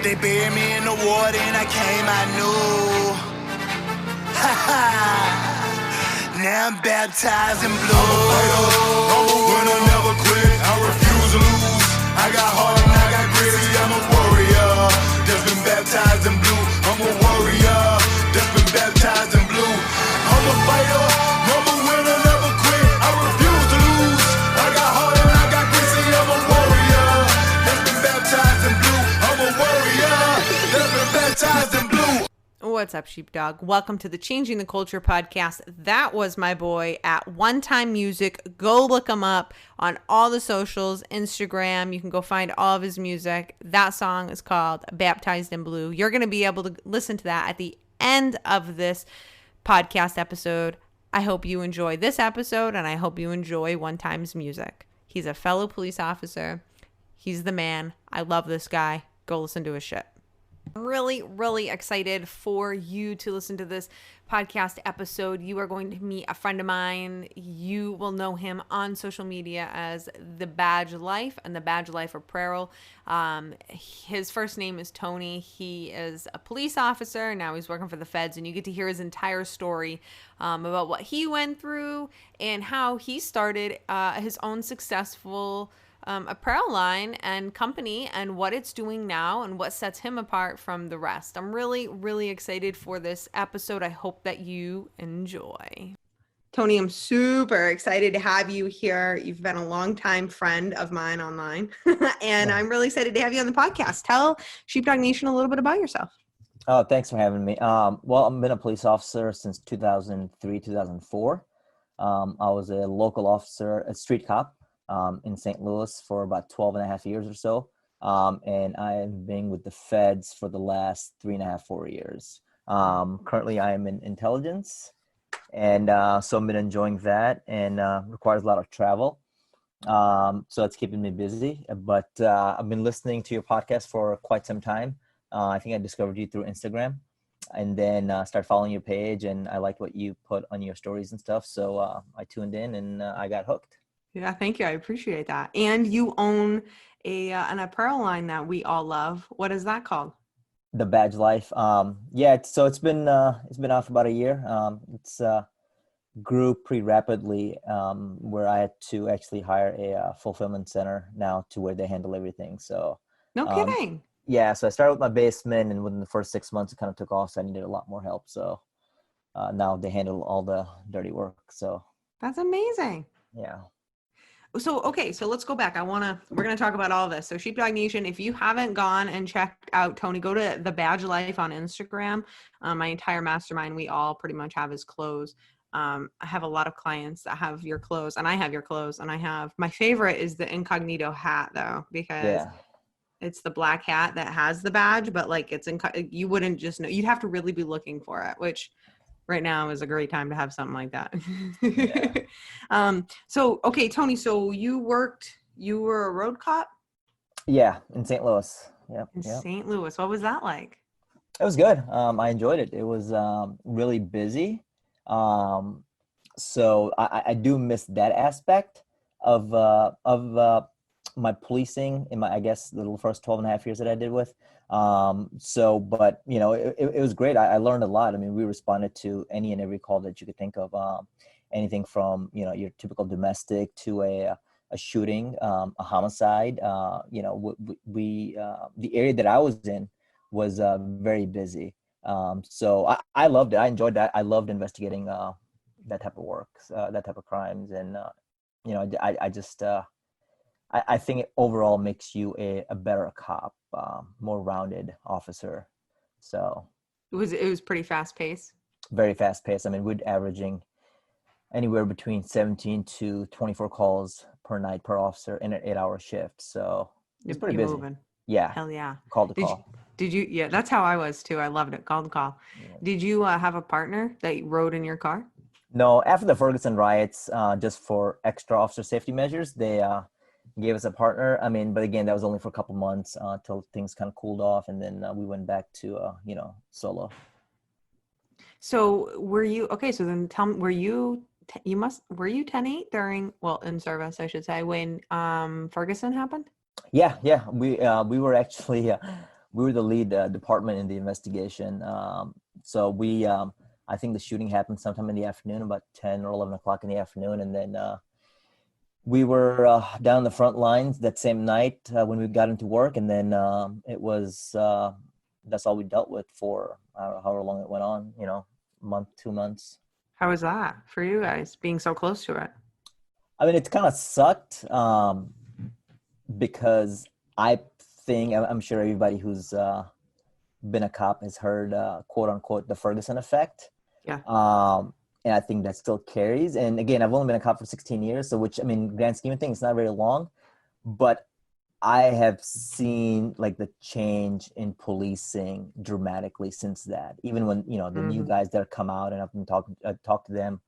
They buried me in the water and I came, I knew. Ha ha. Now I'm baptized in blue. I'm a fighter, I'm a winner, never quit. I refuse to lose. I got heart and I got grit. See, I'm a warrior that's been baptized in blue. I'm a warrior that's been baptized in blue. I'm a fighter, I'm a winner, never quit. I refuse to lose. I got heart and I got grit. See, I'm a warrior that's been baptized in blue. I'm a warrior that's been baptized in blue. What's up, sheepdog? Welcome to the Changing the Culture podcast. That was my boy at One Time Music. Go look him up on all the socials, Instagram. You can go find all of his music. That song is called Baptized in Blue. You're going to be able to listen to that at the end of this podcast episode. I hope you enjoy this episode, and I hope you enjoy One Time's music. He's a fellow police officer. He's the man. I love this guy. Go listen to his shit. I'm really excited for you to listen to this podcast episode. You are going to meet a friend of mine. You will know him on social media as the Badge Life and the Badge Life Apparel. His first name is Tony. He is a police officer. Now he's working for the feds, and you get to hear his entire story about what he went through and how he started his own successful apparel line and company and what it's doing now and what sets him apart from the rest. I'm really excited for this episode. I hope that you enjoy. Tony, I'm super excited to have you here. You've been a longtime friend of mine online, and I'm really excited to have you on the podcast. Tell Sheepdog Nation a little bit about yourself. Oh, thanks for having me. Well, I've been a police officer since 2003, 2004. I was a local officer, a street cop, in St. Louis for about 12 and a half years or so. And I have been with the feds for the last 3.5, 4 years. Currently I am in intelligence, and so I've been enjoying that, and requires a lot of travel. So it's keeping me busy, but I've been listening to your podcast for quite some time. I think I discovered you through Instagram, and then started following your page, and I liked what you put on your stories and stuff. So I tuned in, and I got hooked. Yeah, thank you. I appreciate that. And you own an apparel line that we all love. What is that called? The Badge Life. So it's been out for about a year. It's grew pretty rapidly, where I had to actually hire a fulfillment center now to where they handle everything. So no kidding. Yeah, so I started with my basement, and within the first 6 months, it kind of took off. So I needed a lot more help. So now they handle all the dirty work. So that's amazing. Yeah. So let's go back. We're going to talk about all this. So Sheepdog Nation, if you haven't gone and checked out Tony, go to the Badge Life on Instagram. My entire mastermind, we all pretty much have his clothes. I have a lot of clients that have your clothes, and I have your clothes, and my favorite is the incognito hat though, because it's the black hat that has the badge, but like you wouldn't just know. You'd have to really be looking for it, which right now is a great time to have something like that. Tony, so you were a road cop? Yeah, in St. Louis. Yep. St. Louis. What was that like? It was good. I enjoyed it. It was really busy. So I do miss that aspect of my policing in my, I guess, the first 12 and a half years that I did with. But you know, it was great. I learned a lot. I mean, we responded to any and every call that you could think of, anything from, you know, your typical domestic to a shooting, a homicide. We the area that I was in was very busy. So I loved it. I enjoyed that. I loved investigating that type of work, that type of crimes. And, I think it overall makes you a better cop, more rounded officer. So it was pretty fast paced. Very fast paced. I mean, we're averaging anywhere between 17 to 24 calls per night per officer in an 8-hour shift. So it's pretty busy. Moving. Yeah. Hell yeah. Call to call. Did you? Yeah, that's how I was too. I loved it. Call to call. Yeah. Did you have a partner that rode in your car? No. After the Ferguson riots, just for extra officer safety measures, they gave us a partner. I mean, but again, that was only for a couple months till things kind of cooled off, and then we went back to solo. So were you okay? So then tell me, were you 10-8 during, well, in service, I should say, when Ferguson happened? Yeah. We were actually we were the lead department in the investigation. So we, I think the shooting happened sometime in the afternoon, about 10 or 11 o'clock in the afternoon. And then we were down the front lines that same night when we got into work. And then it was, that's all we dealt with for however long it went on, month, 2 months. How was that for you guys being so close to it? I mean, it kind of sucked because I think, I'm sure everybody who's been a cop has heard, quote unquote, the Ferguson effect. Yeah. And I think that still carries. And again, I've only been a cop for 16 years. So which, I mean, grand scheme of things, it's not very long, but I have seen like the change in policing dramatically since that, even when, the new guys that come out and I've been talked to them.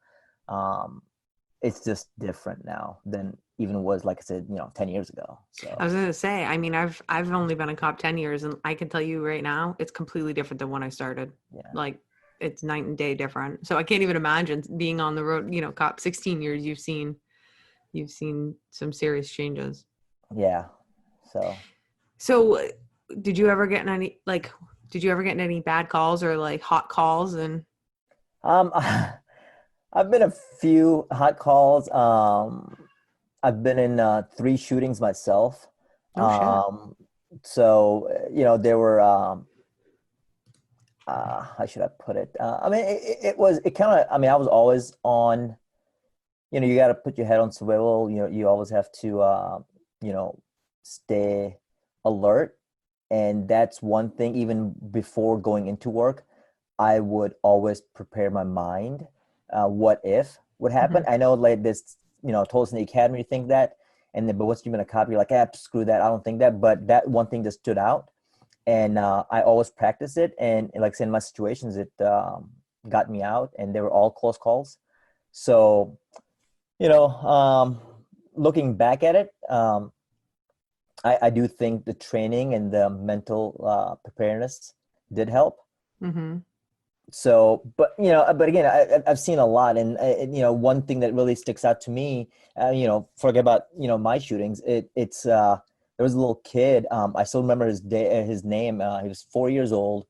It's just different now than even was, like I said, 10 years ago. So I was going to say, I mean, I've only been a cop 10 years and I can tell you right now, it's completely different than when I started. Yeah. Like it's night and day different. So I can't even imagine being on the road, cop 16 years, you've seen some serious changes. Yeah. So did you ever get in any bad calls or like hot calls? And I've been a few hot calls. I've been in 3 shootings myself. Oh, So, there were, how should I put it? I mean, it kind of, I mean, I was always on, you got to put your head on swivel. You always have to, stay alert. And that's one thing, even before going into work, I would always prepare my mind. What if would happen? Mm-hmm. I know like this, told us in the academy to think that, and then, but once you've been a cop, you're like, screw that. I don't think that, but that one thing just stood out. And I always practice it. And like I said, in my situations, it got me out, and they were all close calls. So, looking back at it, I do think the training and the mental preparedness did help. Mm-hmm. So, but again, I've seen a lot, and one thing that really sticks out to me, forget about my shootings. It's there was a little kid. I still remember his name. He was 4 years old,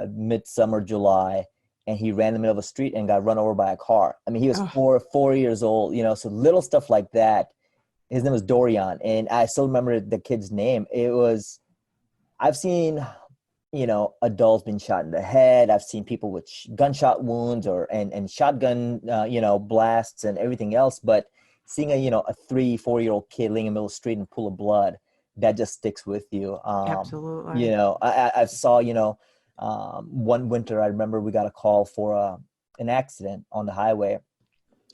midsummer July, and he ran in the middle of the street and got run over by a car. I mean, he was 4 years old. So little stuff like that. His name was Dorian, and I still remember the kid's name. I've seen, adults being shot in the head. I've seen people with gunshot wounds and shotgun, blasts and everything else. But seeing a 3-4-year-old kid laying in the middle of the street in a pool of blood, that just sticks with you. Absolutely. I saw, one winter, I remember we got a call for an accident on the highway.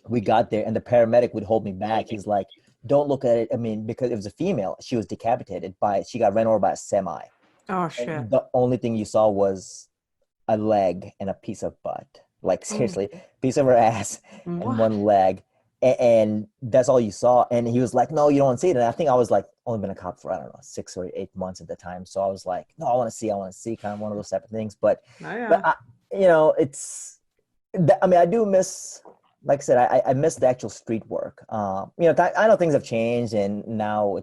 We got there and the paramedic would hold me back. He's like, don't look at it. I mean, because it was a female, she was decapitated she got ran over by a semi. Oh, shit. And the only thing you saw was a leg and a piece of butt. Like seriously, piece of her ass and one leg. And that's all you saw. And he was like, no, you don't want to see it. And I think I was like, only been a cop for, I don't know, 6 or 8 months at the time. So I was like, no, I want to see, kind of one of those type of things. But, I I do miss, like I said, I miss the actual street work. I know things have changed and now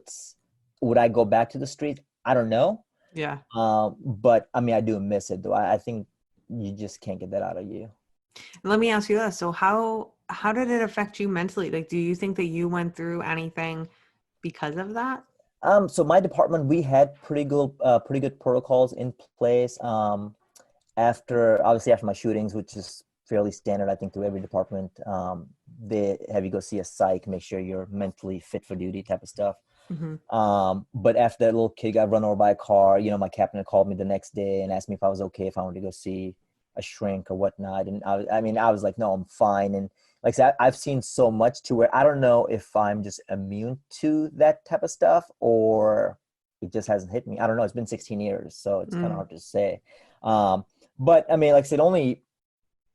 would I go back to the street? I don't know. Yeah. But I do miss it though. I think you just can't get that out of you. Let me ask you this. So how did it affect you mentally? Like, do you think that you went through anything because of that? So my department, we had pretty good protocols in place. After my shootings, which is fairly standard, I think, through every department, they have you go see a psych, make sure you're mentally fit for duty type of stuff. Mm-hmm. But after that little kid got run over by a car, my captain called me the next day and asked me if I was okay, if I wanted to go see a shrink or whatnot. And I was like, no, I'm fine. And like I said, I've seen so much to where I don't know if I'm just immune to that type of stuff or it just hasn't hit me. I don't know. It's been 16 years, so it's kind of hard to say. But like I said, only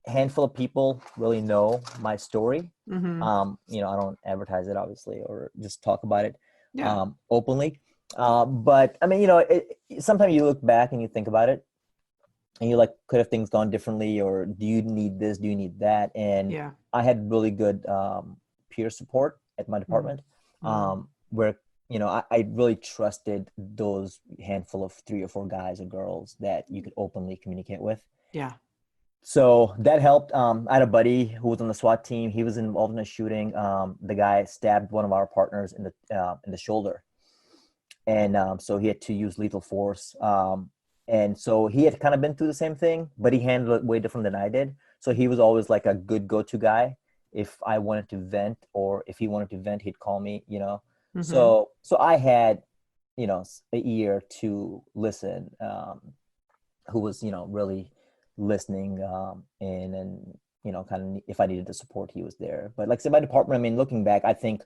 a handful of people really know my story. Mm-hmm. I don't advertise it obviously or just talk about it openly. But sometimes you look back and you think about it and you're like, could have things gone differently, or do you need this? Do you need that? And I had really good peer support at my department, where I really trusted those handful of 3 or 4 guys or girls that you could openly communicate with. Yeah. So that helped. I had a buddy who was on the SWAT team. He was involved in a shooting. The guy stabbed one of our partners in the shoulder, and so he had to use lethal force. And so he had kind of been through the same thing, but he handled it way different than I did. So he was always like a good go-to guy. If I wanted to vent, or if he wanted to vent, he'd call me. Mm-hmm. So I had, a ear to listen, who was, really listening, and kind of if I needed the support, he was there. But like I said, my department, I mean, looking back, I think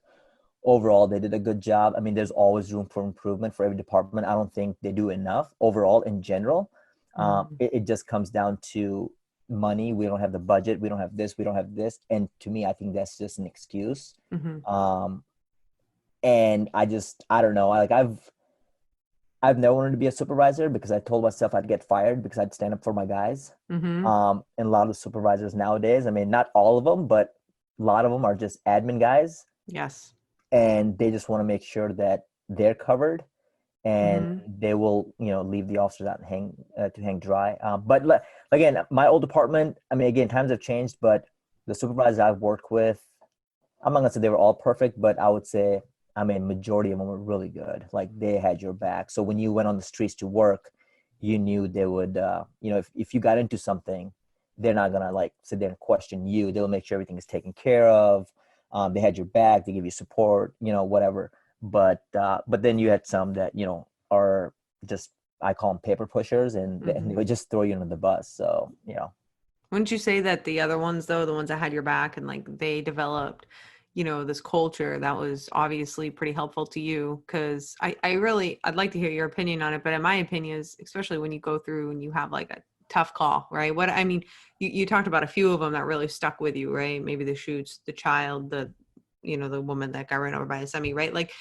overall they did a good job. I mean, there's always room for improvement for every department. I don't think they do enough overall in general. Mm-hmm. It just comes down to money. We don't have the budget. We don't have this. We don't have this. And to me, I think that's just an excuse. Mm-hmm. And I don't know. I've never wanted to be a supervisor because I told myself I'd get fired because I'd stand up for my guys. Mm-hmm. And a lot of supervisors nowadays, I mean, not all of them, but a lot of them are just admin guys, Yes. and they just want to make sure that they're covered, and Mm-hmm. they will, leave the officers out and hang dry. But again, my old department, I mean, again, times have changed, but the supervisors I've worked with, I'm not gonna say they were all perfect, but I would say, I mean, majority of them were really good. Like, they had your back. So when you went on the streets to work, you knew they would, if you got into something, they're not gonna like sit there and question you. They'll make sure everything is taken care of. They had your back. They give you support. Whatever. But then you had some that are just, I call them paper pushers, and they Mm-hmm. would just throw you under the bus. So Wouldn't you say that the other ones, though, the ones that had your back and like they developed, this culture that was obviously pretty helpful to you? Because I'd like to hear your opinion on it. But in my opinion is, especially when you go through and you have like a tough call, right? What I mean, you talked about a few of them that really stuck with you, right? Maybe the shoots, the child, the woman that got ran over by a semi, right? Like,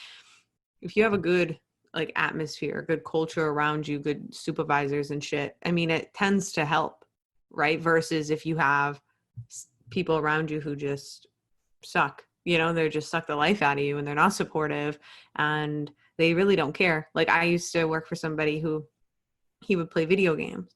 if you have a good like atmosphere, good culture around you, good supervisors and shit, I mean, it tends to help, right? Versus if you have people around you who just suck, they're just suck the life out of you and they're not supportive and they really don't care. Like, I used to work for somebody who he would play video games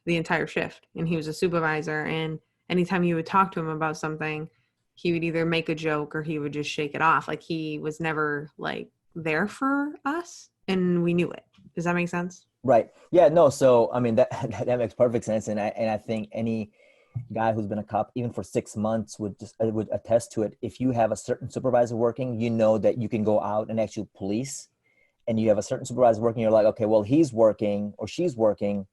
the entire shift, and he was a supervisor, and anytime you would talk to him about something, he would either make a joke or he would just shake it off. Like, he was never like there for us, and we knew it. Does that make sense? right, yeah, no. So I mean, that that makes perfect sense, and I think any guy who's been a cop even for 6 months would attest to it. If you have a certain supervisor working, that you can go out and actually police, and you have a certain supervisor working, you're like, okay, well, he's working or she's working,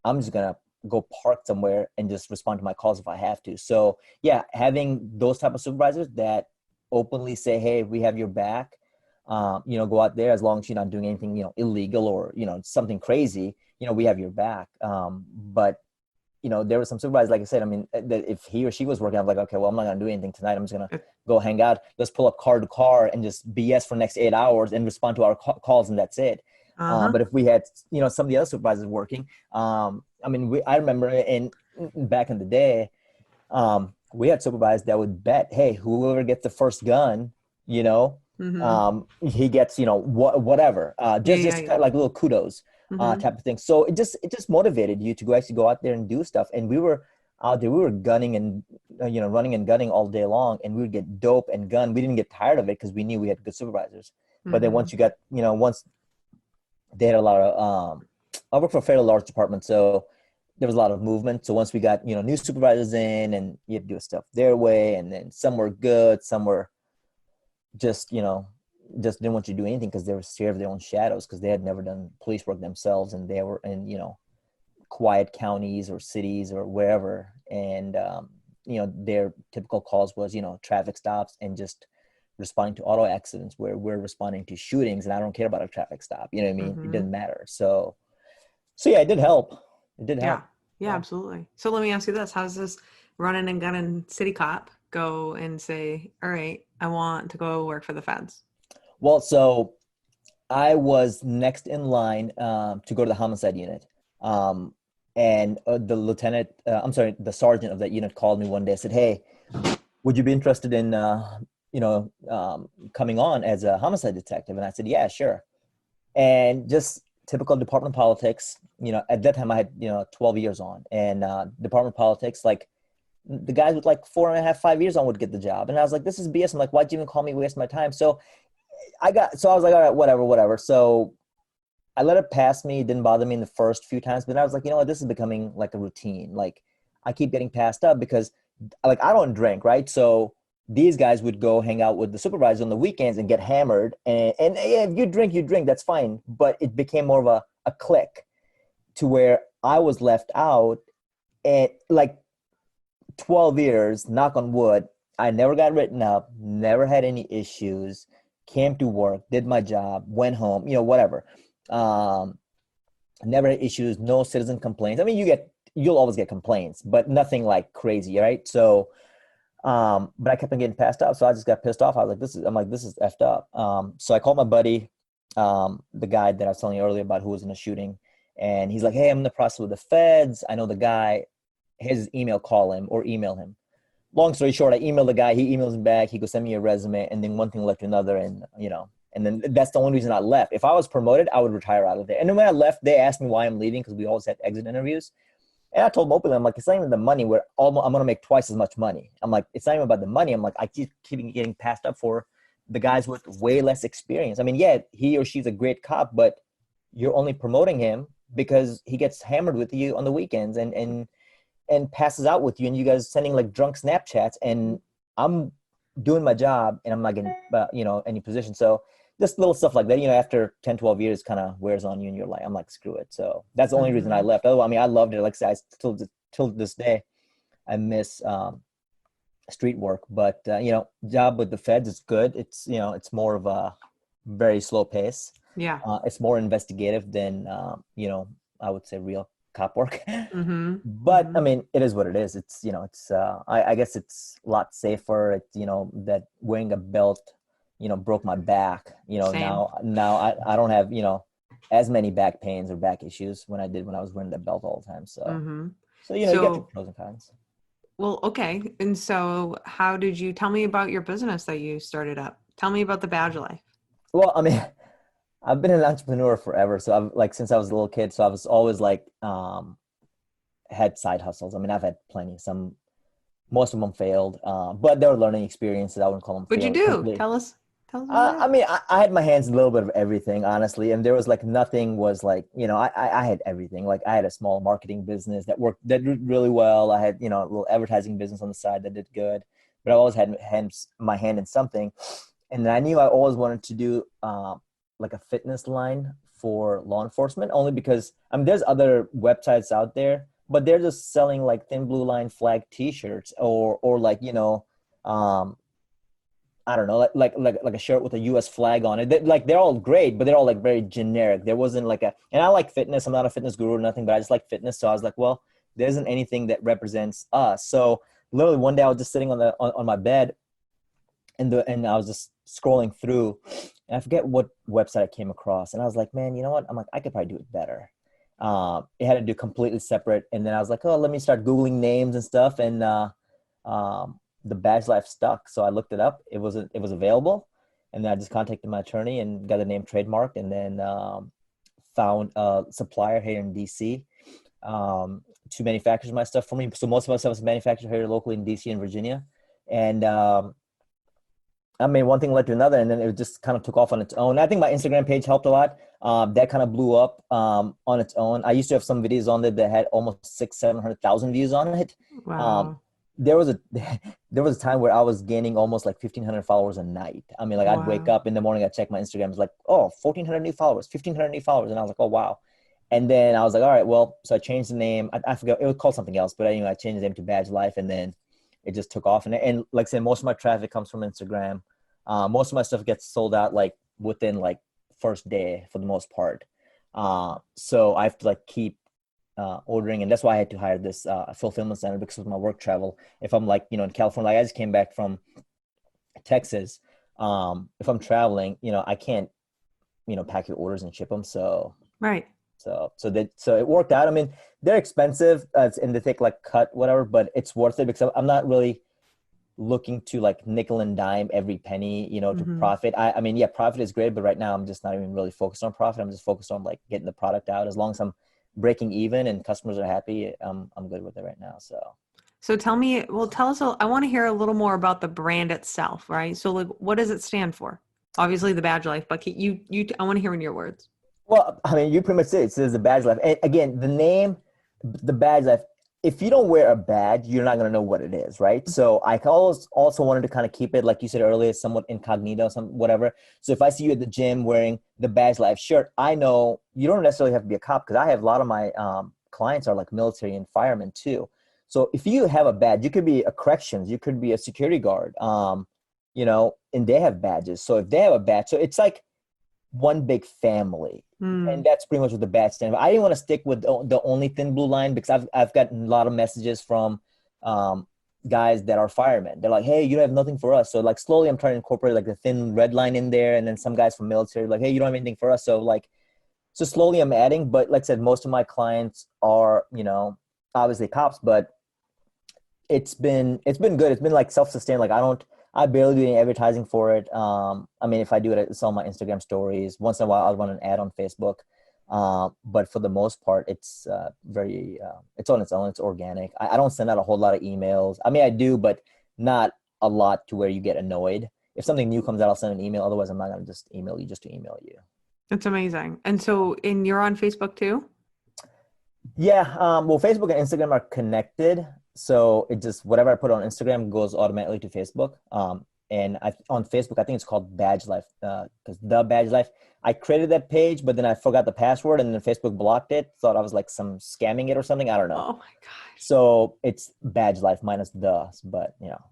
I'm just gonna go park somewhere and just respond to my calls if I have to. So yeah, having those type of supervisors that openly say, hey, we have your back, go out there, as long as you're not doing anything illegal or something crazy, we have your back. But there was some supervisors, like I said, I mean, that if he or she was working, I'm like, okay, well, I'm not gonna do anything tonight. I'm just gonna go hang out. Let's pull up car to car and just BS for the next 8 hours and respond to our calls, and that's it. Uh-huh. But if we had, some of the other supervisors working, I mean, I remember back in the day, we had supervisors that would bet, hey, whoever gets the first gun, Mm-hmm. he gets, whatever, Yeah, just yeah, kind yeah. of like little kudos, Mm-hmm. type of thing. So it just motivated you to go actually go out there and do stuff. And we were out there, we were gunning and, running and gunning all day long, and we would get dope and gun. We didn't get tired of it because we knew we had good supervisors. But then Mm-hmm. once you got, once they had a lot of, I worked for a fairly large department, so there was a lot of movement. So once we got, new supervisors in, and you had to do stuff their way, and then some were good, some were just, just didn't want you to do anything because they were scared of their own shadows, because they had never done police work themselves, and they were in, quiet counties or cities or wherever. And, their typical calls was, traffic stops and just responding to auto accidents, where we're responding to shootings, and I don't care about a traffic stop. You know what I mean? It Mm-hmm. doesn't matter. So yeah, it did help. It did Yeah. help. Yeah, Yeah. absolutely. So let me ask you this. How does this running and gunning city cop go and say, all right, I want to go work for the feds? Well, so I was next in line, to go to the homicide unit. Um, and the sergeant of that unit called me one day and said, hey, would you be interested in coming on as a homicide detective? And I said, yeah, sure. And just typical department politics, at that time I had, 12 years on, and department politics, like the guys with like 4.5, 5 years on would get the job. And I was like, this is BS. I'm like, why'd you even call me, waste my time? So I was like, all right, whatever. So I let it pass me. It didn't bother me in the first few times, but then I was like, you know what, this is becoming like a routine. Like I keep getting passed up because like I don't drink, right? So these guys would go hang out with the supervisor on the weekends and get hammered. And yeah, if you drink, that's fine. But it became more of a clique to where I was left out. And like 12 years, knock on wood, I never got written up, never had any issues, came to work, did my job, went home, whatever. Um, Never had issues, no citizen complaints. I mean, you'll always get complaints, but nothing like crazy, right? So, but I kept on getting passed up, so I just got pissed off. I was like, this is effed up. So I called my buddy, the guy that I was telling you earlier about who was in the shooting, and he's like, hey, I'm in the process with the feds. I know the guy. His email, call him or email him. Long story short, I emailed the guy. He emails me back. He goes, send me a resume, and then one thing led to another, and and then that's the only reason I left. If I was promoted, I would retire out of there. And then when I left, they asked me why I'm leaving because we always had exit interviews. And I told them openly, I'm like, it's not even the money. I'm going to make twice as much money. I'm like, it's not even about the money. I'm like, I keep getting passed up for the guys with way less experience. I mean, yeah, he or she's a great cop, but you're only promoting him because he gets hammered with you on the weekends and passes out with you, and you guys sending like drunk Snapchats, and I'm doing my job and I'm not getting, any position. So just little stuff like that, after 10, 12 years kind of wears on you and you're like, I'm like, screw it. So that's the only reason I left. Oh, I mean, I loved it. Like I said, till this day, I miss street work, but job with the feds is good. It's, it's more of a very slow pace. Yeah. It's more investigative than, I would say real cop work. But I mean, it is what it is. It's, I guess it's a lot safer. That wearing a belt, broke my back, Same. now I don't have, as many back pains or back issues when I did when I was wearing the belt all the time. So, you get your pros and cons. Well, okay. And so how did you tell me about your business that you started up? Tell me about the Badge Life. Well, I mean, I've been an entrepreneur forever. So I've like, since I was a little kid, so I was always like, had side hustles. I mean, I've had plenty, most of them failed, but they were learning experiences. I wouldn't call them. What'd you do? Completely. Tell us. About I mean, I had my hands in a little bit of everything, honestly. And there was like, nothing was like, I had everything. Like I had a small marketing business that did really well. I had, a little advertising business on the side that did good, but I always had my hand in something. And I knew I always wanted to do, like a fitness line for law enforcement, only because I mean, there's other websites out there, but they're just selling like thin blue line flag t-shirts or like, I don't know, like a shirt with a US flag on it. They're all great, but they're all like very generic. There wasn't like and I like fitness. I'm not a fitness guru or nothing, but I just like fitness. So I was like, well, there isn't anything that represents us. So literally one day I was just sitting on my bed and I was just scrolling through, and I forget what website I came across. And I was like, man, you know what? I'm like, I could probably do it better. It had to do completely separate. And then I was like, oh, let me start Googling names and stuff. And, the Badge Life stuck. So I looked it up. It was available. And then I just contacted my attorney and got the name trademarked, and then, found a supplier here in DC, to manufacture my stuff for me. So most of my stuff is manufactured here locally in DC and Virginia. And, I mean, one thing led to another, and then it just kind of took off on its own. I think my Instagram page helped a lot. That kind of blew up on its own. I used to have some videos on there that had almost 600,000-700,000 views on it. Wow. There was a time where I was gaining almost like 1,500 followers a night. I mean, like I'd wake up in the morning, I'd check my Instagram. It's like, oh, 1,400 new followers, 1,500 new followers. And I was like, oh, wow. And then I was like, all right, well, so I changed the name. I forgot, it was called something else, but anyway, I changed the name to Badge Life, and then it just took off. And like I said, most of my traffic comes from Instagram. Most of my stuff gets sold out like within like first day for the most part. So I have to like keep ordering, and that's why I had to hire this fulfillment center, because of my work travel. If I'm like, in California, like I just came back from Texas. If I'm traveling, I can't, pack your orders and ship them. So right. So it worked out. I mean, they're expensive, and they take like cut whatever, but it's worth it because I'm not really looking to like nickel and dime every penny, you know, to Mm-hmm. profit. I mean, yeah, profit is great, but right now I'm just not even really focused on profit. I'm just focused on like getting the product out. As long as I'm breaking even and customers are happy, I'm good with it right now. So. So tell me, well, tell us, I want to hear a little more about the brand itself, right? So like, what does it stand for? Obviously the Badge Life, but I want to hear in your words. Well, I mean, you pretty much said it. It says the Badge Life. And again, the name, the Badge Life. If you don't wear a badge, you're not gonna know what it is, right? So I always also wanted to kind of keep it, like you said earlier, somewhat incognito, some whatever. So if I see you at the gym wearing the Badge Life shirt, I know you don't necessarily have to be a cop because I have a lot of my clients are like military and firemen too. So if you have a badge, you could be a corrections, you could be a security guard, you know, and they have badges. So if they have a badge, so it's like one big family. And Mm. that's pretty much what the badge stands for. I didn't want to stick with the only thin blue line because I've gotten a lot of messages from guys that are firemen. They're like, hey, you don't have nothing for us. So like slowly I'm trying to incorporate like the thin red line in there. And then some guys from military like, hey, you don't have anything for us. So like, so slowly I'm adding, but like I said, most of my clients are, you know, obviously cops, but it's been good. It's been like self-sustained. Like I barely do any advertising for it. I mean, if I do it, it's on my Instagram stories. Once in a while, I'll run an ad on Facebook. But for the most part, it's it's on its own. It's organic. I don't send out a whole lot of emails. I mean, I do, but not a lot to where you get annoyed. If something new comes out, I'll send an email. Otherwise, I'm not going to just email you just to email you. That's amazing. And so, and you're on Facebook too? Yeah, well, Facebook and Instagram are connected, so it just whatever I put on Instagram goes automatically to Facebook. And on Facebook, I think it's called Badge Life, because the Badge Life. I created that page, but then I forgot the password, and then Facebook blocked it. Thought I was like some scamming it or something. I don't know. Oh my gosh. So it's Badge Life minus the, but you know,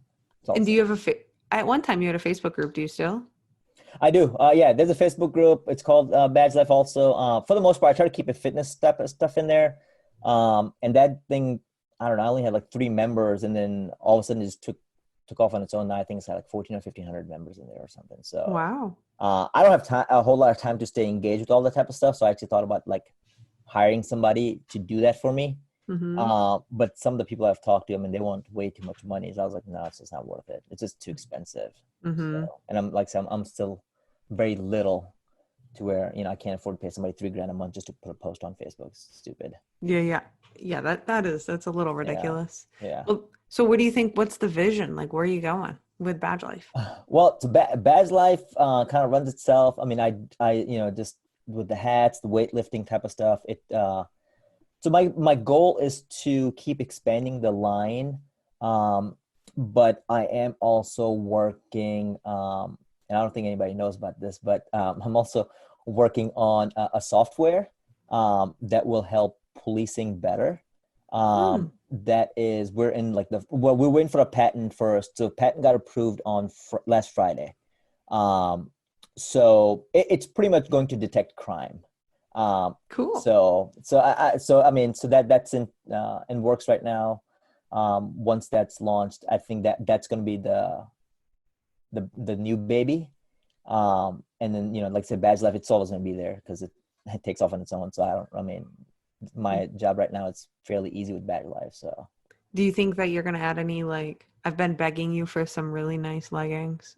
it's all the And do same. you have at one time you had a Facebook group, do you still? I do. Yeah, there's a Facebook group. It's called Badge Life also. For the most part, I try to keep a fitness stuff in there. And that thing, I don't know, I only had like 3 members, and then all of a sudden it just took off on its own. Now I think it's had like 14 or 1500 members in there or something. So Wow. I don't have a whole lot of time to stay engaged with all that type of stuff. So I actually thought about like hiring somebody to do that for me. Mm-hmm. But some of the people I've talked to, I mean, they want way too much money. So I was like, no, it's just not worth it. It's just too expensive. Mm-hmm. So, and I'm like, I'm still very little to where, you know, I can't afford to pay somebody $3,000 a month just to put a post on Facebook. It's stupid. Yeah, yeah. Yeah, that's a little Yeah. ridiculous. Yeah. Well, so what do you think, what's the vision? Like, where are you going with Badge Life? Well, it's Badge Life kind of runs itself. I mean, I, you know, just with the hats, the weightlifting type of stuff. So my goal is to keep expanding the line, but I am also working, and I don't think anybody knows about this, but I'm also working on a software that will help policing better. Hmm. That is, we're waiting for a patent first. So patent got approved on last Friday. So it's pretty much going to detect crime. Cool. So I mean, so that's in works right now. Once that's launched, I think that's going to be the new baby. And then, you know, like I said, Badge Life, it's always going to be there because it takes off on its own. So I mean, my job right now, it's fairly easy with Badge Life. So Do you think that you're gonna add any, like, I've been begging you for some really nice leggings.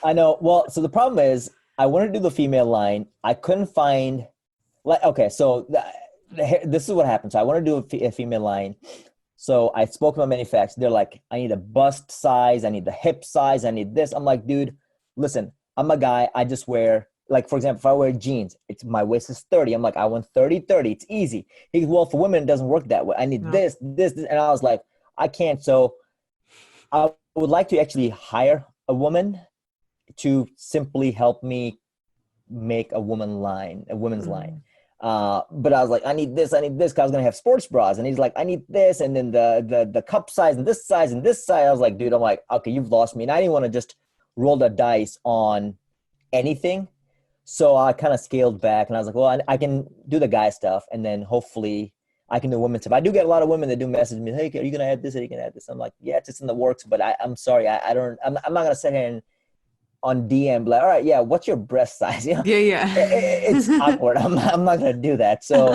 I know. Well, so the problem is I wanted to do the female line. I couldn't find like, okay, so this is what happened. So I want to do a female line. So I spoke to my manufacturer. They're like, I need a bust size. I need the hip size. I need this. I'm like, dude, listen, I'm a guy. I just wear, like, for example, if I wear jeans, it's my waist is 30. I'm like, I want 30, 30. It's easy. He goes, well, for women, it doesn't work that way. I need No. this. And I was like, I can't. So I would like to actually hire a woman to simply help me make a women's line. But I was like, I need this, because I was gonna have sports bras, and he's like, I need this, and then the cup size and this size and this size. I was like, dude, I'm like, okay, you've lost me, and I didn't want to just roll the dice on anything, so I kind of scaled back, and I was like, well, I can do the guy stuff, and then hopefully I can do women's stuff. I do get a lot of women that do message me, hey, are you gonna add this? Are you gonna add this? I'm like, yeah, it's just in the works, but I'm sorry, I'm not gonna sit here and on DM, like, all right, yeah, what's your breast size? You know, Yeah, yeah. it's awkward. I'm not gonna do that. So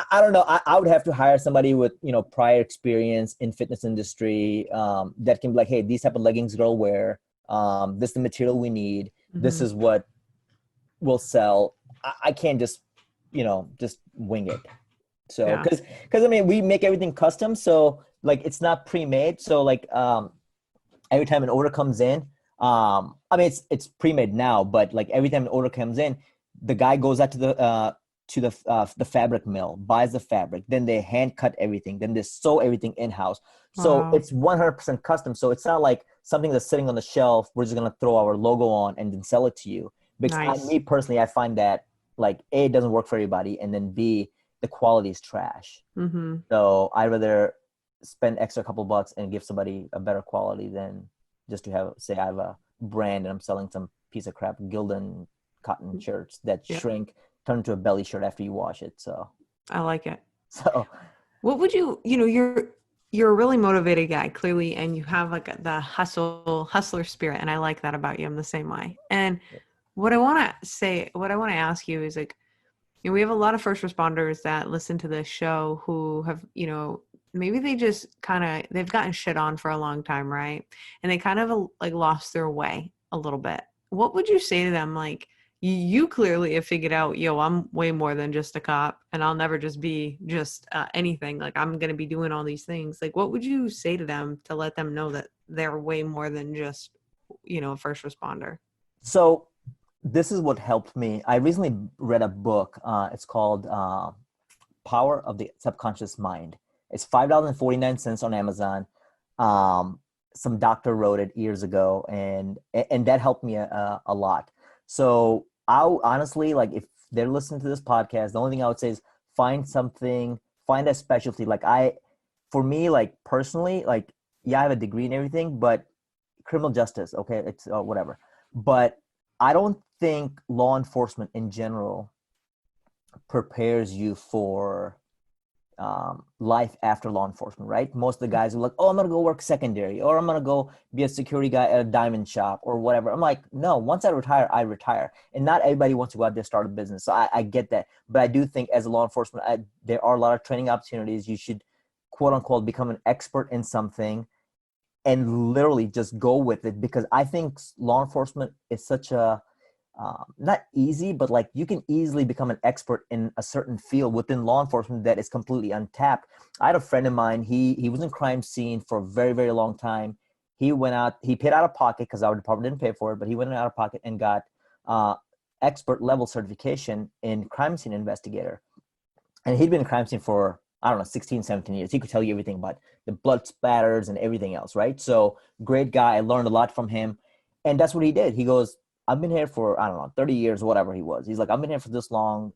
I don't know. I would have to hire somebody with, prior experience in fitness industry, that can be like, hey, these type of leggings girl wear. This is the material we need. This is what will sell. I can't just, just wing it. So, Yeah. because I mean, we make everything custom. So like, it's not pre-made. So like, every time an order comes in, I mean, it's pre-made now, but like every time an order comes in, the guy goes out to the fabric mill, buys the fabric, then they hand cut everything, then they sew everything in-house. So Wow. it's 100% custom. So it's not like something that's sitting on the shelf, we're just gonna throw our logo on and then sell it to you. Because Nice. me personally, I find that like A, it doesn't work for everybody, and then B, the quality is trash. Mm-hmm. So I'd rather spend extra couple bucks and give somebody a better quality than just to have, say, I have a brand and I'm selling some piece of crap Gildan cotton shirts that Yeah. shrink, turn into a belly shirt after you wash it. I like it. So What would you're a really motivated guy, clearly, and you have like the hustler spirit, and I like that about you. I'm the same way. And what I want to ask you is like, we have a lot of first responders that listen to this show who have, maybe they just they've gotten shit on for a long time, right? And they kind of like lost their way a little bit. What would you say to them? Like, you clearly have figured out, I'm way more than just a cop, and I'll never just be just anything. Like, I'm going to be doing all these things. Like, what would you say to them to let them know that they're way more than just, a first responder? so this is what helped me. I recently read a book. It's called Power of the Subconscious Mind. It's $5.49 on Amazon. Some doctor wrote it years ago, and that helped me a lot. So I honestly, like, if they're listening to this podcast, the only thing I would say is find something, find a specialty. Like for me, like personally, like, yeah, I have a degree and everything, but criminal justice, okay, it's whatever. But I don't think law enforcement in general prepares you for life after law enforcement, right? Most of the guys are like, oh, I'm going to go work secondary, or I'm going to go be a security guy at a diamond shop or whatever. I'm like, no, once I retire, I retire. And not everybody wants to go out there and start a business. So I get that. But I do think as a law enforcement, there are a lot of training opportunities. You should, quote unquote, become an expert in something and literally just go with it, because I think law enforcement is such a not easy, but like you can easily become an expert in a certain field within law enforcement that is completely untapped. I had a friend of mine. He was in crime scene for a very, very long time. He went out. He paid out of pocket because our department didn't pay for it, but he went out of pocket and got expert level certification in crime scene investigator. And he'd been in crime scene for, I don't know, 16, 17 years. He could tell you everything about the blood spatters and everything else, right? So great guy. I learned a lot from him. And that's what he did. He goes, I've been here for, I don't know, 30 years, whatever he was. He's like, I've been here for this long,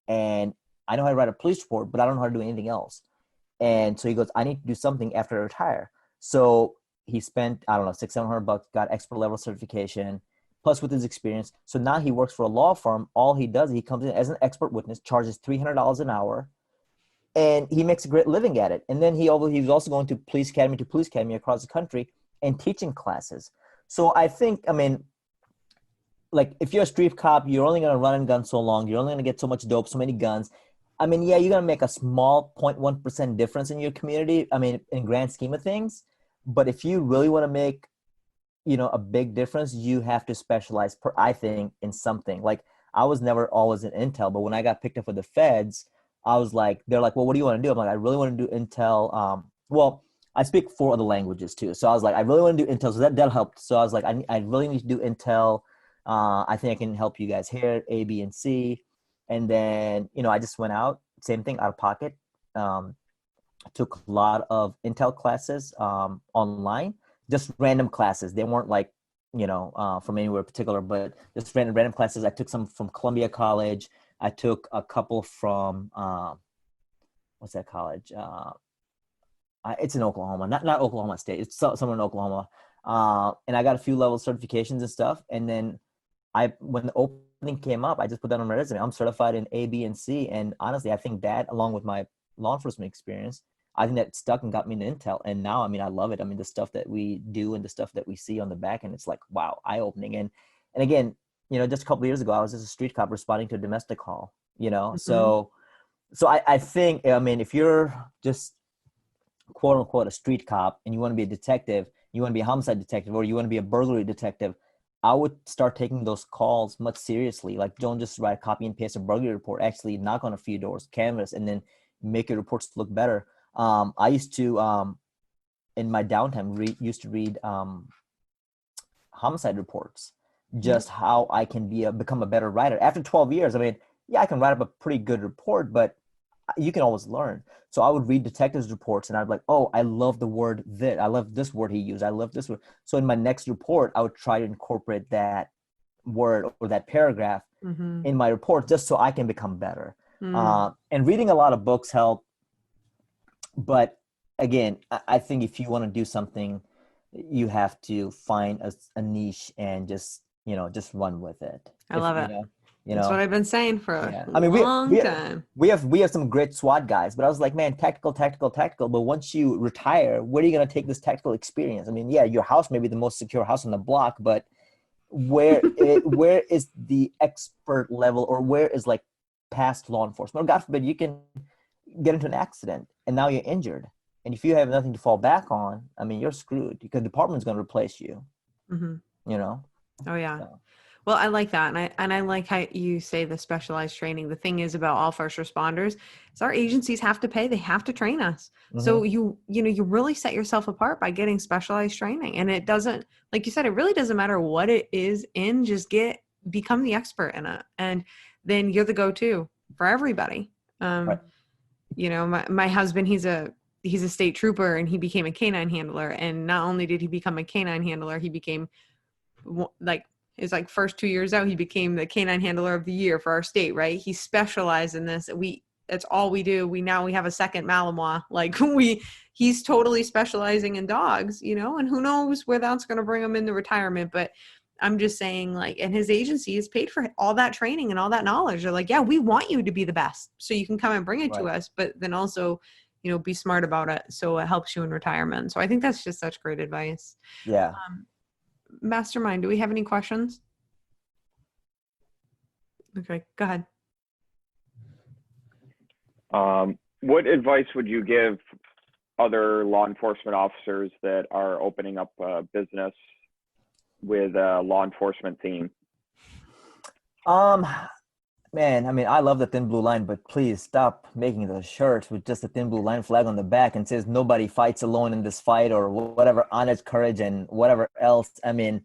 and I know how to write a police report, but I don't know how to do anything else. And so he goes, I need to do something after I retire. So he spent, I don't know, $600-700, got expert level certification, plus with his experience. So now he works for a law firm. All he does, he comes in as an expert witness, charges $300 an hour, and he makes a great living at it. And then he was also going to police academy across the country and teaching classes. So I think, I mean, like, if you're a street cop, you're only going to run and gun so long. You're only going to get so much dope, so many guns. I mean, yeah, you're going to make a small 0.1% difference in your community. I mean, in grand scheme of things. But if you really want to make, a big difference, you have to specialize, I think, in something. Like, I was never always in intel, but when I got picked up with the feds, they're like, well, what do you want to do? I'm like, I really want to do intel. Well, I speak 4 other languages too. So I was like, I really want to do intel. So that helped. So I was like, I really need to do intel. I think I can help you guys here, A, B, and C. And then, I just went out, same thing, out of pocket. Took a lot of Intel classes online, just random classes. They weren't like, from anywhere particular, but just random classes. I took some from Columbia College. I took a couple from, what's that college? It's in Oklahoma, not Oklahoma State. It's somewhere in Oklahoma. And I got a few level certifications and stuff. And then when the opening came up, I just put that on my resume. I'm certified in A, B, and C. And honestly, I think that, along with my law enforcement experience, I think that stuck and got me into intel. And now, I mean, I love it. I mean, the stuff that we do and the stuff that we see on the back end, it's like, wow, eye-opening. And again, just a couple of years ago, I was just a street cop responding to a domestic call, Mhm. So So I think, I mean, if you're just quote unquote a street cop and you want to be a detective, you want to be a homicide detective, or you want to be a burglary detective, I would start taking those calls much seriously. Like, don't just write copy and paste a burglary report. Actually knock on a few doors, canvas, and then make your reports look better. I used to in my downtime used to read homicide reports, just how I can become a better writer. After 12 years, I mean, yeah, I can write up a pretty good report, but you can always learn. So I would read detectives reports and I'd be like, oh, I love the word that. I love this word he used. I love this word. So in my next report, I would try to incorporate that word or that paragraph in my report just so I can become better. And reading a lot of books help. But again, I think if you want to do something, you have to find a niche and just run with it. I love it. That's what I've been saying for a I mean, long time. We have some great SWAT guys, but I was like, man, tactical. But once you retire, where are you going to take this tactical experience? I mean, yeah, your house may be the most secure house on the block, but where is the expert level, or where is like past law enforcement? Or God forbid, you can get into an accident and now you're injured. And if you have nothing to fall back on, I mean, you're screwed because the department's going to replace you, you know? Oh yeah. So. Well, I like that. And I like how you say the specialized training. The thing is about all first responders is our agencies have to pay, they have to train us. So you really set yourself apart by getting specialized training. And it doesn't, like you said, it really doesn't matter what it is in, just become the expert in it. And then you're the go-to for everybody. Right. You know, my husband, he's a state trooper and he became a canine handler. And not only did he become a canine handler, he became his first 2 years out, he became the canine handler of the year for our state, right? He specialized in this. That's all we do. We have a second Malinois. He's totally specializing in dogs, and who knows where that's going to bring him into retirement. But I'm just saying, and his agency is paid for all that training and all that knowledge. They're like, yeah, we want you to be the best. So you can come and bring it to us, but then also, be smart about it. So it helps you in retirement. So I think that's just such great advice. Yeah. Mastermind, do we have any questions? Okay, go ahead. What advice would you give other law enforcement officers that are opening up a business with a law enforcement theme? Man, I mean, I love the thin blue line, but please stop making those shirts with just a thin blue line flag on the back and says nobody fights alone in this fight, or whatever, honest courage and whatever else. I mean,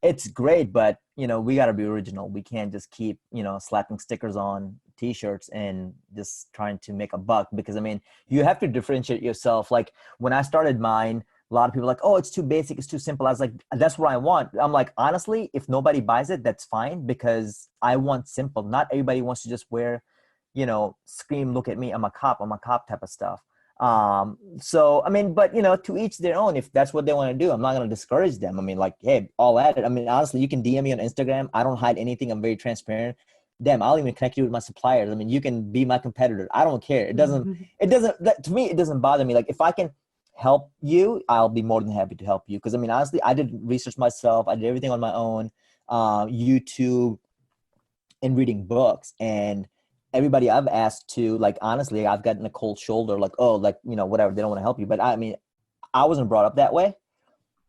it's great, but we got to be original. We can't just keep slapping stickers on t-shirts and just trying to make a buck, because I mean, you have to differentiate yourself. Like when I started mine, a lot of people are like, oh, it's too basic, it's too simple. I was like, that's what I want. I'm like, honestly, if nobody buys it, that's fine, because I want simple. Not everybody wants to just wear, scream, look at me, I'm a cop type of stuff. So I mean, but to each their own. If that's what they want to do, I'm not going to discourage them. I mean, like, hey, all at it. I mean, honestly, you can DM me on Instagram. I don't hide anything. I'm very transparent. Damn, I'll even connect you with my suppliers. I mean, you can be my competitor. I don't care. It doesn't to me, it doesn't bother me. Like if I can help you, I'll be more than happy to help you. Because I mean, honestly, I did research myself. I did everything on my own, YouTube and reading books. And everybody I've asked to, like, honestly, I've gotten a cold shoulder, like, oh, like, whatever, they don't want to help you. But I mean, I wasn't brought up that way.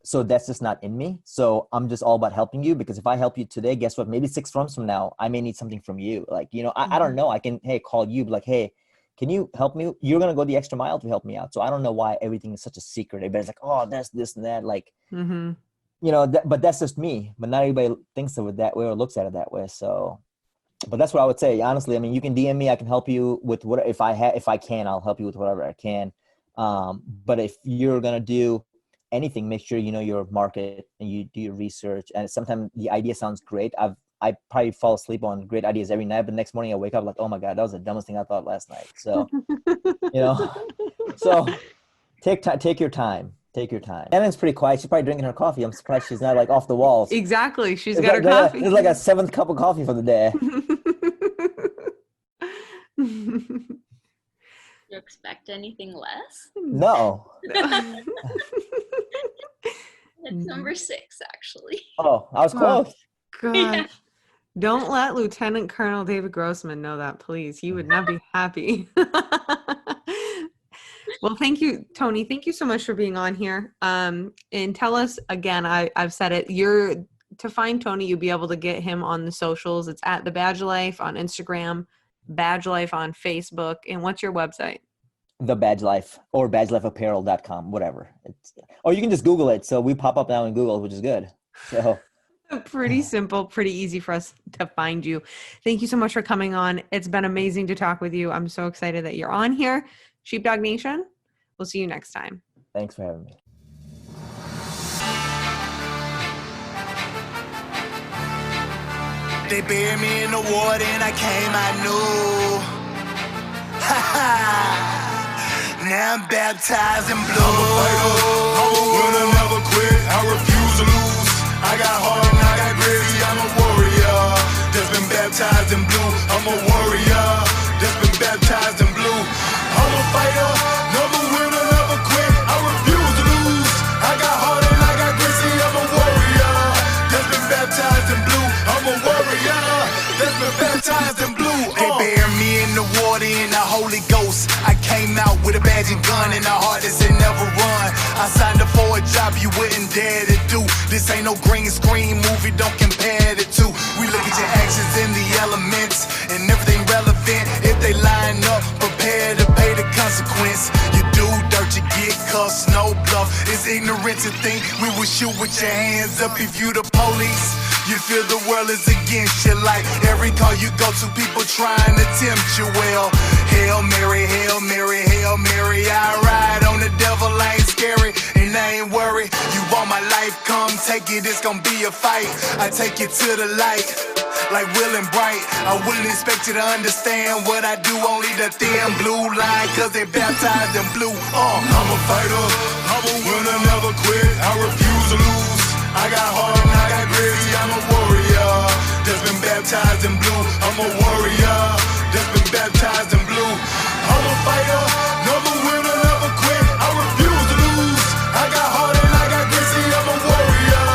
So that's just not in me. So I'm just all about helping you, because if I help you today, guess what? Maybe 6 months from now, I may need something from you. Like, I don't know. I can, call you, like, hey, can you help me? You're going to go the extra mile to help me out. So I don't know why everything is such a secret. Everybody's like, oh, that's this and that. Like, but that's just me. But not everybody thinks of it that way or looks at it that way. So, but that's what I would say. Honestly, I mean, you can DM me. I can help you with what, if I can, I'll help you with whatever I can. But if you're going to do anything, make sure you know your market and you do your research. And sometimes the idea sounds great. I probably fall asleep on great ideas every night, but next morning I wake up like, oh my God, that was the dumbest thing I thought last night. So, so take your time. Take your time. Evan's pretty quiet. She's probably drinking her coffee. I'm surprised she's not like off the walls. Exactly. She's got her coffee. It's like a 7th cup of coffee for the day. You expect anything less? No. It's number 6, actually. Oh, I was close. Gosh. Yeah. Don't let Lieutenant Colonel David Grossman know that, please. He would not be happy. Well, thank you, Tony. Thank you so much for being on here. And tell us again, I've said it, to find Tony, you'll be able to get him on the socials. It's at the Badge Life on Instagram, Badge Life on Facebook. And what's your website? The Badge Life or badgelifeapparel.com, whatever. Or you can just Google it. So we pop up now in Google, which is good. So pretty simple, pretty easy for us to find you. Thank you so much for coming on. It's been amazing to talk with you. I'm so excited that you're on here. Sheepdog Nation, we'll see you next time. Thanks for having me. They buried me in the water and I came, I knew. Ha ha. Now I'm baptized in blue. I'm a fighter, I'm a winner, never quit. I refuse to lose. I got heart and I got grit. See, I'm a warrior that's been baptized in blue. I'm a warrior that's been baptized in blue. I'm a fighter, never winner, never quit. I refuse to lose. I got heart and I got grit. See, I'm a warrior that's been baptized in blue. I'm a warrior that's been baptized in blue. They buried me in the water in the Holy Ghost. I came out with a badge and gun and a heart that said never run. I signed up for a job you wouldn't dare to do. This ain't no green screen movie, don't compare the two. We look at your actions in the elements and everything relevant. If they line up, prepare to pay the consequence. You do dirt, you get cuffed, no bluff. It's ignorant to think we will shoot with your hands up if you the police. You feel the world is against you, like every call you go to, people trying to tempt you. Well, Hail Mary, Hail Mary, Hail Mary. I ride on the devil, I ain't scary, and I ain't worried. You want my life, come take it, it's gonna be a fight. I take it to the light, like Will and Bright. I wouldn't expect you to understand what I do, only the thin blue line, cause they baptized in blue. I'm a fighter, I'm a winner, never quit. I refuse to lose. I got heart and I got grit. See, I'm a warrior that's been baptized in blue. I'm a warrior that's been baptized in blue. I'm a fighter, never winner, never quit. I refuse to lose. I got heart and I got grit. See, I'm a warrior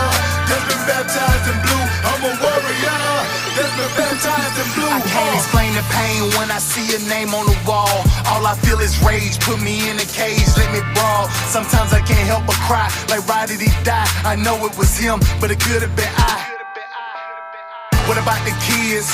that's been baptized in blue. I'm a warrior that's been baptized in blue. I can't explain the pain when I see a name on the wall. All I feel is rage, put me in a cage, let me brawl. Sometimes I can't help but cry, like why did he die? I know it was him, but it could have been I. What about the kids?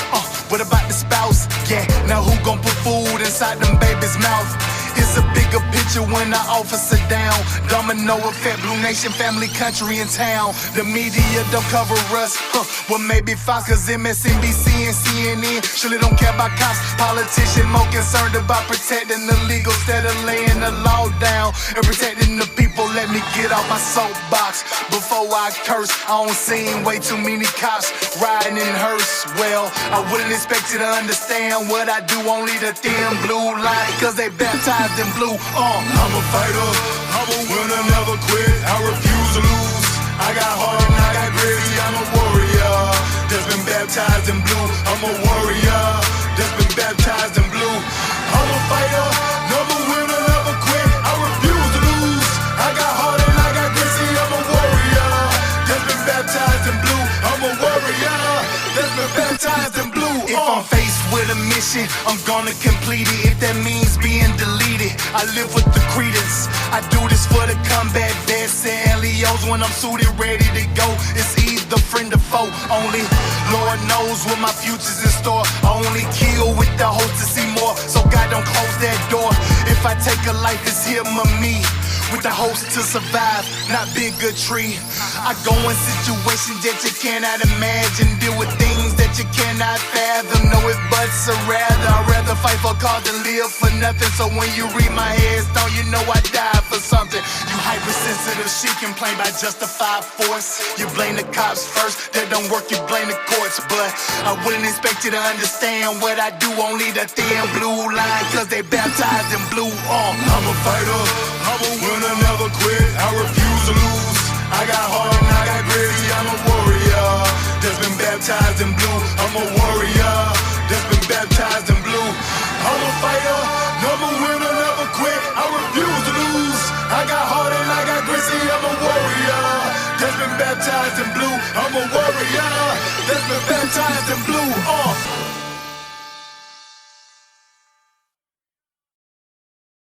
What about the spouse? Yeah, now who gon' put food inside them babies' mouth? It's a bigger picture when the officer down. Domino effect, Blue Nation, family, country, and town. The media don't cover us. Well, maybe Fox, cause MSNBC and CNN surely don't care about cops. Politicians more concerned about protecting the legal instead of laying the law down and protecting the people. Let me get off my soapbox before I curse. I don't seen way too many cops riding in hearse. Well, I wouldn't expect you to understand what I do, only the thin blue line, cause they baptized in blue. I'm a fighter, I'm a winner, never quit. I refuse to lose. I got heart and I got grit. See, I'm a warrior that's been baptized in blue. I'm a warrior that's been baptized in blue. I'm a fighter, never winner, never quit. I refuse to lose. I got heart and I got grit. See, I'm a warrior that's been baptized in blue. I'm a warrior that's been baptized in blue. If I'm faced with a mission, I'm gonna complete it. If that means being deleted, I live with the credence. I do this for the combat vets and LEOs. When I'm suited, ready to go, it's either friend or foe. Only Lord knows what my future's in store. I only kill with the hope to see more, so God don't close that door. If I take a life, it's him or me, with the hopes to survive, not bigotry. I go in situations that you cannot imagine, deal with things that you cannot fathom. No if buts or rather, I'd rather fight for a cause than live for nothing. So when you read my headstone, you know I died for something. You hypersensitive, she complain by justified force. You blame the cops first, that don't work, you blame the courts. But I wouldn't expect you to understand what I do, only the thin blue line, cause they baptized in blue. I'm a fighter, I'm a winner, never quit. I refuse to lose. I got heart and I got grit. See, I'm a warrior that's been baptized in blue. I'm a warrior that's been baptized in blue. I'm a fighter, never winner, never quit. I refuse to lose. I got heart and I got grit. See, I'm a warrior that's been baptized in blue. I'm a warrior that's been baptized in blue.